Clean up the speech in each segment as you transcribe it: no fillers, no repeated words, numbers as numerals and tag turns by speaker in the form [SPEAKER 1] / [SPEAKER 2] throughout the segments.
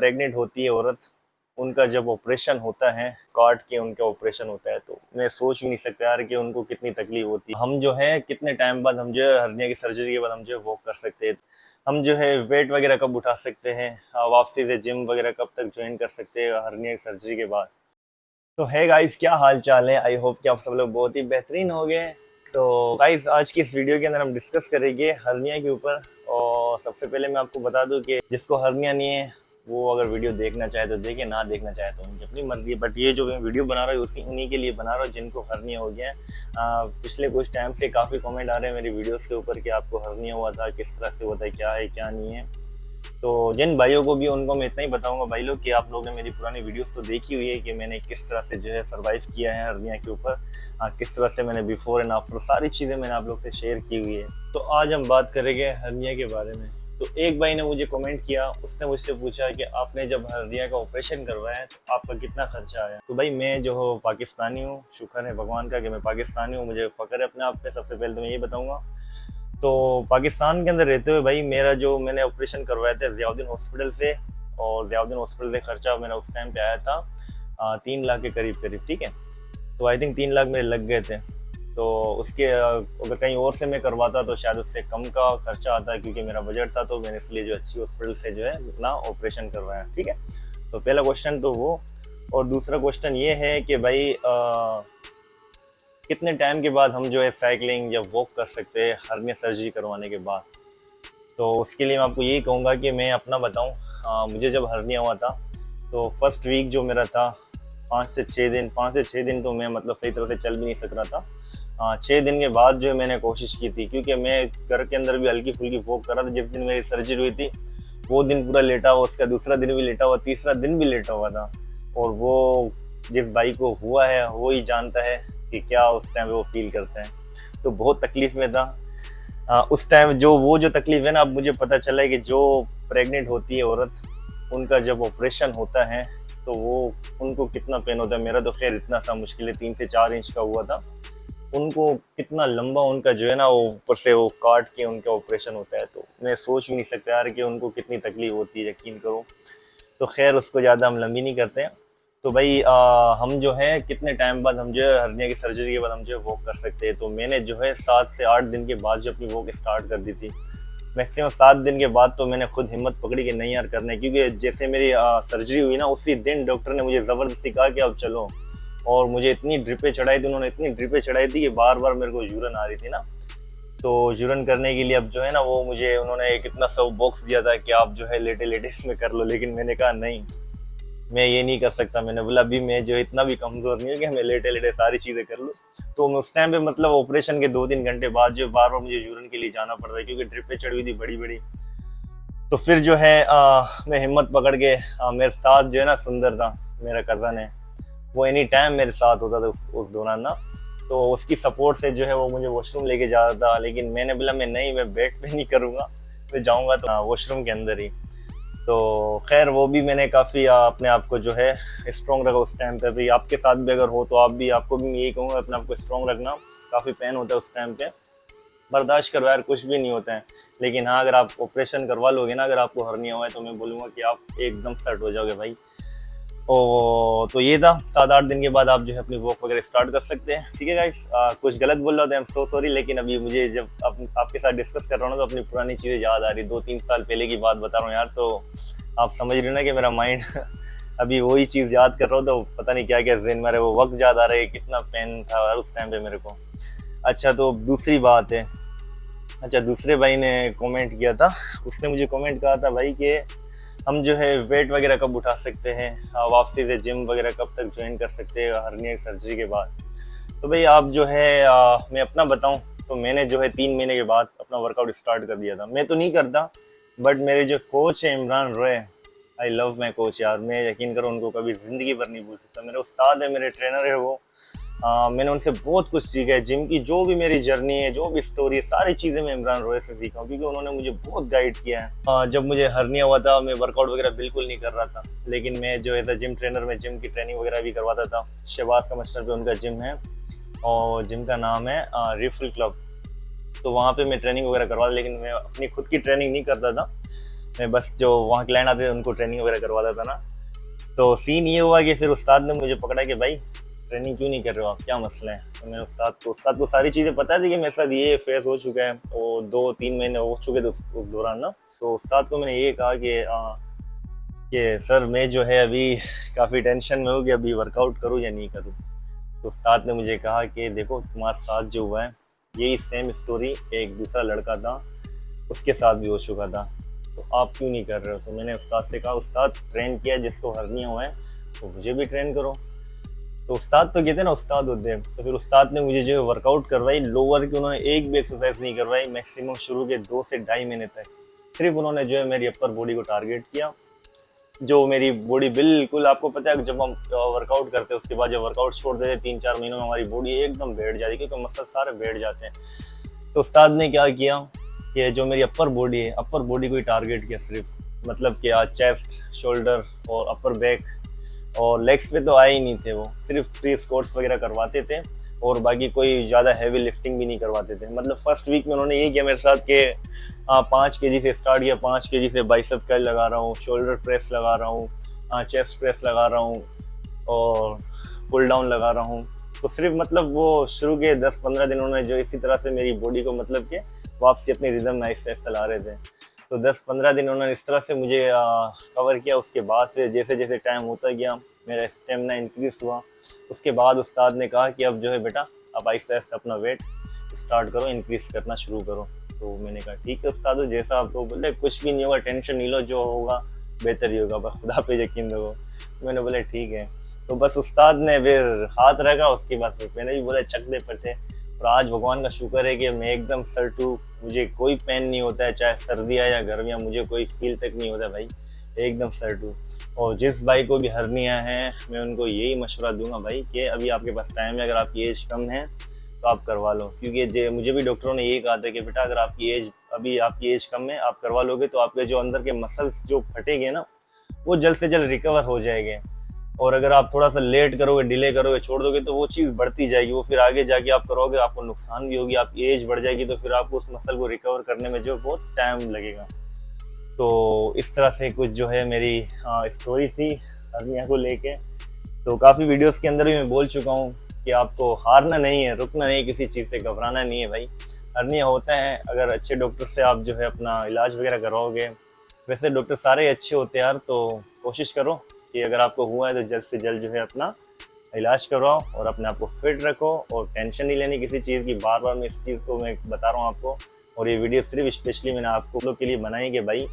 [SPEAKER 1] Pregnant होती है औरत, उनका जब ऑपरेशन होता है, काट के उनका ऑपरेशन होता है, तो मैं सोच भी नहीं सकता यार कि उनको कितनी तकलीफ होती है। हम जो है कितने टाइम बाद हम जो है हर्निया की सर्जरी के बाद हम जो है वॉक कर सकते हैं, हम जो है वेट वगैरह कब उठा सकते हैं, वापसी से जिम वगैरह कब तक ज्वाइन कर सकते हैं हर्निया की सर्जरी के बाद। तो है गाइस, क्या हाल चाल है? आई होप कि आप सब लोग बहुत ही बेहतरीन हो गए। तो गाइस, आज की इस वीडियो के अंदर हम डिस्कस करेंगे हर्निया के ऊपर। और सबसे पहले मैं आपको बता दूं कि जिसको हर्निया नहीं है वो अगर वीडियो देखना चाहे तो देखे, ना देखना चाहे तो उनकी अपनी मर्जी है। बट ये जो मैं वीडियो बना रहा हूँ उन्हीं के लिए बना रहा हूँ जिनको हर्निया हो गया है। पिछले कुछ टाइम से काफ़ी कमेंट आ रहे हैं मेरी वीडियोज़ के ऊपर कि आपको हर्निया हुआ था, किस तरह से हुआ था, क्या है क्या नहीं है। तो जिन भाइयों को भी, उनको मैं इतना ही बताऊंगा भाई लोग कि आप लोगों ने मेरी पुरानी वीडियोस तो देखी हुई है कि मैंने किस तरह से जो है सरवाइव किया है हर्निया के ऊपर। किस तरह से मैंने बिफोर एंड आफ्टर सारी चीज़ें मैंने आप लोग से शेयर की हुई है। तो आज हम बात करेंगे हर्निया के बारे में। तो एक भाई ने मुझे कमेंट किया, उसने मुझसे पूछा कि आपने जब हर्निया का ऑपरेशन करवाया है तो आपका कितना खर्चा आया। तो भाई मैं जो हो पाकिस्तानी हूँ, शुक्र है भगवान का कि मैं पाकिस्तानी हूँ, मुझे फ़ख्र है अपने आप पे। सबसे पहले तो मैं ये बताऊँगा, तो पाकिस्तान के अंदर रहते हुए भाई मेरा जो मैंने ऑपरेशन करवाया था ज़ियाउद्दीन हॉस्पिटल से, और ज़ियाउद्दीन हॉस्पिटल से खर्चा मेरा उस टाइम पे आया था 3 लाख के करीब करीब, ठीक है। तो आई थिंक 3 लाख मेरे लग गए थे। तो उसके अगर कहीं और से मैं करवाता तो शायद उससे कम का खर्चा आता, क्योंकि मेरा बजट था, तो मैंने इसलिए जो अच्छी हॉस्पिटल से जो है अपना ऑपरेशन करवाया, ठीक है। तो पहला क्वेश्चन तो वो। और दूसरा क्वेश्चन ये है कि भाई कितने टाइम के बाद हम जो है साइकिलिंग या वॉक कर सकते हैं हर्निया सर्जरी करवाने के बाद। तो उसके लिए मैं आपको यही कहूँगा कि मैं अपना बताऊँ, मुझे जब हर्निया हुआ था तो फर्स्ट वीक जो मेरा था 5 से 6 दिन तो मैं मतलब सही तरह से चल भी नहीं सक रहा था। 6 दिन के बाद जो है मैंने कोशिश की थी, क्योंकि मैं घर के अंदर भी हल्की फुल्की वॉक कर रहा था। जिस दिन मेरी सर्जरी हुई थी वो दिन पूरा लेटा हुआ, उसका दूसरा दिन भी लेटा हुआ, तीसरा दिन भी लेटा हुआ था। और वो जिस भाई को हुआ है वो ही जानता है कि क्या उस टाइम वो फील करते हैं। तो बहुत तकलीफ में था उस टाइम। वो जो तकलीफ है ना, अब मुझे पता चला है कि जो प्रेग्नेंट होती है औरत, उनका जब ऑपरेशन होता है तो वो उनको कितना पेन होता है। मेरा तो खैर इतना सा मुश्किल है 3 से 4 इंच का हुआ था, उनको कितना लंबा उनका जो है ना वो ऊपर से वो काट के उनका ऑपरेशन होता है। तो मैं सोच भी नहीं सकता यार कि उनको कितनी तकलीफ होती है, यकीन करो। तो खैर उसको ज़्यादा हम लंबी नहीं करते हैं। तो भाई हम जो है कितने टाइम बाद हम जो है हर्निया की सर्जरी के बाद हम जो है वॉक कर सकते हैं। तो मैंने जो है 7 से 8 दिन के बाद जो अपनी वॉक स्टार्ट कर दी थी। मैक्सिमम 7 दिन के बाद तो मैंने खुद हिम्मत पकड़ी कि नहीं यार करना है, क्योंकि जैसे मेरी सर्जरी हुई ना, उसी दिन डॉक्टर ने मुझे ज़बरदस्ती कहा कि अब चलो। और मुझे इतनी ड्रिपें चढ़ाई थी उन्होंने, इतनी ड्रिपें चढ़ाई थी कि बार बार मेरे को यूरिन आ रही थी ना। तो यूरिन करने के लिए अब जो है ना वो मुझे उन्होंने एक इतना सा बॉक्स दिया था कि आप जो है लेटे लेटे इसमें कर लो। लेकिन मैंने कहा नहीं, मैं ये नहीं कर सकता। मैंने बोला अभी मैं जो इतना भी कमज़ोर नहीं है कि मैं लेटे लेटे सारी चीज़ें कर लूँ। तो मैं उस टाइम पे मतलब ऑपरेशन के 2-3 घंटे बाद जो बार बार मुझे यूरिन के लिए जाना पड़ता है, क्योंकि ड्रिपें चढ़ी हुई थी बड़ी बड़ी। तो फिर जो है मैं हिम्मत पकड़ के, मेरे साथ जो है ना सुंदर था, मेरा कज़न है, वो एनी टाइम मेरे साथ होता था उस दौरान ना। तो उसकी सपोर्ट से जो है वो मुझे वॉशरूम लेके जाता था। लेकिन मैंने बोला मैं नहीं, मैं बेड पे नहीं करूँगा, मैं जाऊँगा तो वॉशरूम के अंदर ही। तो खैर वो भी मैंने काफ़ी अपने आप को जो है स्ट्रॉन्ग रखा उस टाइम पे। भी आपके साथ भी अगर हो तो आपको भी मैं यही कहूँगा अपने आप को स्ट्रॉन्ग रखना। काफ़ी पेन होता है उस टाइम पे, बर्दाश्त करो यार, कुछ भी नहीं होता है। लेकिन हाँ, अगर आप ऑपरेशन करवा लोगे ना, अगर आपको हर्निया हुआ है, तो मैं बोलूँगा कि आप एकदम सेट हो जाओगे भाई। तो ये था, 7-8 दिन के बाद आप जो है अपनी वॉक वगैरह स्टार्ट कर सकते हैं, ठीक है गाइस। कुछ गलत बोल रहा था, आई एम सो सॉरी। लेकिन अभी मुझे जब आपके साथ डिस्कस कर रहा हूँ ना, तो अपनी पुरानी चीज़ें याद आ रही, 2-3 साल पहले की बात बता रहा हूँ यार। तो आप समझ रहे हो ना कि मेरा माइंड अभी वही चीज़ याद कर रहा हूँ, तो पता नहीं क्या क्या ज़हन में वो वक्त याद आ रहा है, कितना पेन था यार उस टाइम पे मेरे को। अच्छा, तो दूसरी बात है, अच्छा दूसरे भाई ने कमेंट किया था, उसने मुझे कमेंट कहा था भाई कि हम जो है वेट वगैरह कब उठा सकते हैं, वापसी से जिम वगैरह कब तक ज्वाइन कर सकते हैं हर्निया सर्जरी के बाद। तो भाई आप जो है मैं अपना बताऊं तो मैंने जो है 3 महीने के बाद अपना वर्कआउट स्टार्ट कर दिया था। मैं तो नहीं करता, बट मेरे जो कोच है Imran Roy, I love my coach यार। मैं यकीन करो उनको कभी ज़िंदगी भर नहीं भूल सकता। मेरे उस्ताद है, मेरे ट्रेनर है वो। मैंने उनसे बहुत कुछ सीखा है। जिम की जो भी मेरी जर्नी है, जो भी स्टोरी है, सारी चीज़ें मैं इमरान रॉय से सीखा हूँ, क्योंकि उन्होंने मुझे बहुत गाइड किया है। जब मुझे हर्निया हुआ था मैं वर्कआउट वगैरह बिल्कुल नहीं कर रहा था, लेकिन मैं जो है जिम ट्रेनर में जिम की ट्रेनिंग वगैरह भी करवाता था। शहबाज का मस्टर पे उनका जिम है, और जिम का नाम है रिफल क्लब। तो वहाँ पे मैं ट्रेनिंग वगैरह करवाता, लेकिन मैं अपनी खुद की ट्रेनिंग नहीं करता था। मैं बस जो वहाँ क्लाइंट आते थे उनको ट्रेनिंग वगैरह करवाता था ना। तो सीन ये हुआ कि फिर उस्ताद ने मुझे पकड़ा कि भाई ट्रेनिंग क्यों नहीं कर रहे हो आप, क्या मसला है। तो मैंने उस्ताद को सारी चीज़ें पता थी कि मेरे साथ ये फेस हो चुका है, वो 2-3 महीने हो चुके थे उस दौरान ना। तो उस्ताद को मैंने ये कहा कि सर मैं जो है अभी काफ़ी टेंशन में हूँ कि अभी वर्कआउट करूँ या नहीं करूँ। तो उस्ताद ने मुझे कहा कि देखो तुम्हारे साथ जो हुआ है यही सेम स्टोरी एक दूसरा लड़का था उसके साथ भी हो चुका था, तो आप क्यों नहीं कर रहे हो। तो मैंने उस्ताद से कहा उस्ताद ट्रेन किया जिसको हर्निया हुआ है तो मुझे भी ट्रेन करो। तो उस्ताद तो कहते हैं ना उस्ताद होते हैं। तो फिर उस्ताद ने मुझे जो है वर्कआउट करवाई, लोअर की उन्होंने एक भी एक्सरसाइज नहीं करवाई मैक्सिमम शुरू के 2 से ढाई महीने तक। सिर्फ उन्होंने जो है मेरी अपर बॉडी को टारगेट किया, जो मेरी बॉडी बिल्कुल, आपको पता है जब हम वर्कआउट करते हैं उसके बाद जब वर्कआउट छोड़ देते हैं 3-4 महीनों में हमारी बॉडी एकदम बैठ जाती है क्योंकि मसल सारे बैठ जाते हैं। तो उस्ताद ने क्या किया कि जो मेरी अपर बॉडी है अपर बॉडी को ही टारगेट किया सिर्फ, मतलब कि चेस्ट, शोल्डर और अपर बैक, और लेग्स पे तो आए ही नहीं थे। वो सिर्फ फ्री स्क्वाट्स वगैरह करवाते थे और बाकी कोई ज़्यादा हैवी लिफ्टिंग भी नहीं करवाते थे। मतलब फर्स्ट वीक में उन्होंने ये किया मेरे साथ कि 5 केजी से स्टार्ट किया, 5 केजी से बाइसेप कर्ल लगा रहा हूँ, शोल्डर प्रेस लगा रहा हूँ, चेस्ट प्रेस लगा रहा हूँ और पुल डाउन लगा रहा हूँ। तो सिर्फ मतलब वो शुरू के 10-15 दिनों में जो इसी तरह से मेरी बॉडी को मतलब कि वापसी अपनी रिदम में आहिस्ते आहिस्ते ला रहे थे। तो 10-15 दिन उन्होंने इस तरह से मुझे कवर किया। उसके बाद फिर जैसे जैसे टाइम होता गया मेरा स्टेमिना इंक्रीज हुआ। उसके बाद उस्ताद ने कहा कि अब जो है बेटा अब आहिस्ते आहिस्ते अपना वेट स्टार्ट करो, इंक्रीज करना शुरू करो। तो मैंने कहा ठीक है उस्ताद, जैसा आपको बोले कुछ भी नहीं होगा, टेंशन नहीं लो, जो होगा बेहतर ही होगा, बस खुदा पे यकीन रखो। मैंने बोला ठीक है। तो बस उस्ताद ने फिर हाथ रखा, उसके बाद फिर मैंने भी बोला चक दे पट्टे। और आज भगवान का शुक्र है कि मैं एकदम सर्टू, मुझे कोई पेन नहीं होता है, चाहे सर्दियाँ या गर्मियाँ, मुझे कोई फील तक नहीं होता भाई, एकदम सर्टू। और जिस भाई को भी हर्निया है मैं उनको यही मशवरा दूंगा भाई कि अभी आपके पास टाइम है, अगर आपकी एज कम है तो आप करवा लो। क्योंकि मुझे भी डॉक्टरों ने यही कहा था कि बेटा अगर आपकी एज कम है आप करवा लोगे तो आपके जो अंदर के मसल्स जो फटेंगे ना वो जल्द से जल्द रिकवर हो जाएंगे। और अगर आप थोड़ा सा लेट करोगे, डिले करोगे, छोड़ दोगे तो वो चीज़ बढ़ती जाएगी, वो फिर आगे जाके आप करोगे आपको नुकसान भी होगी, आपकी एज बढ़ जाएगी तो फिर आपको उस मसल को रिकवर करने में जो बहुत टाइम लगेगा। तो इस तरह से कुछ जो है मेरी स्टोरी थी हर्निया को लेके। तो काफ़ी वीडियोस के अंदर भी मैं बोल चुका हूँ कि आपको हारना नहीं है, रुकना नहीं, किसी चीज़ से घबराना नहीं है भाई। हर्निया होता है, अगर अच्छे डॉक्टर से आप जो है अपना इलाज वगैरह करवाओगे, वैसे डॉक्टर सारे अच्छे होते हैं यार, तो कोशिश करो कि अगर आपको हुआ है तो जल्द से जल्द जो है अपना इलाज करवाओ और अपने आप को फिट रखो और टेंशन नहीं लेनी किसी चीज़ की। बार बार मैं इस चीज़ को मैं बता रहा हूँ आपको, और ये वीडियो सिर्फ स्पेशली मैंने आपको लोग के लिए बनाई कि भाई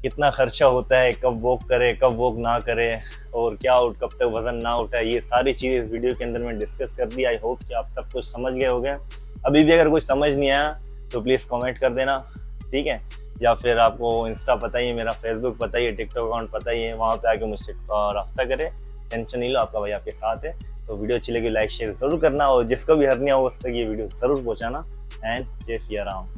[SPEAKER 1] कितना खर्चा होता है, कब वॉक करे कब वॉक ना करे, और क्या कब तक वज़न ना उठाए, ये सारी चीज़ें इस वीडियो के अंदर मैं डिस्कस कर दी। आई होप कि आप सब कुछ समझ गए होंगे। अभी भी अगर कुछ समझ नहीं आया तो प्लीज़ कमेंट कर देना, ठीक है। या फिर आपको इंस्टा पता ही है, मेरा फेसबुक पता ही है, टिकटॉक अकाउंट पता ही है, वहाँ पे आके मुझसे रब्ता करें। टेंशन नहीं लो, आपका भाई आपके साथ है। तो वीडियो अच्छी लगी लाइक शेयर ज़रूर करना, और जिसको भी हर्निया हो उस तक ये वीडियो ज़रूर पहुँचाना। एंड जय सिया राम।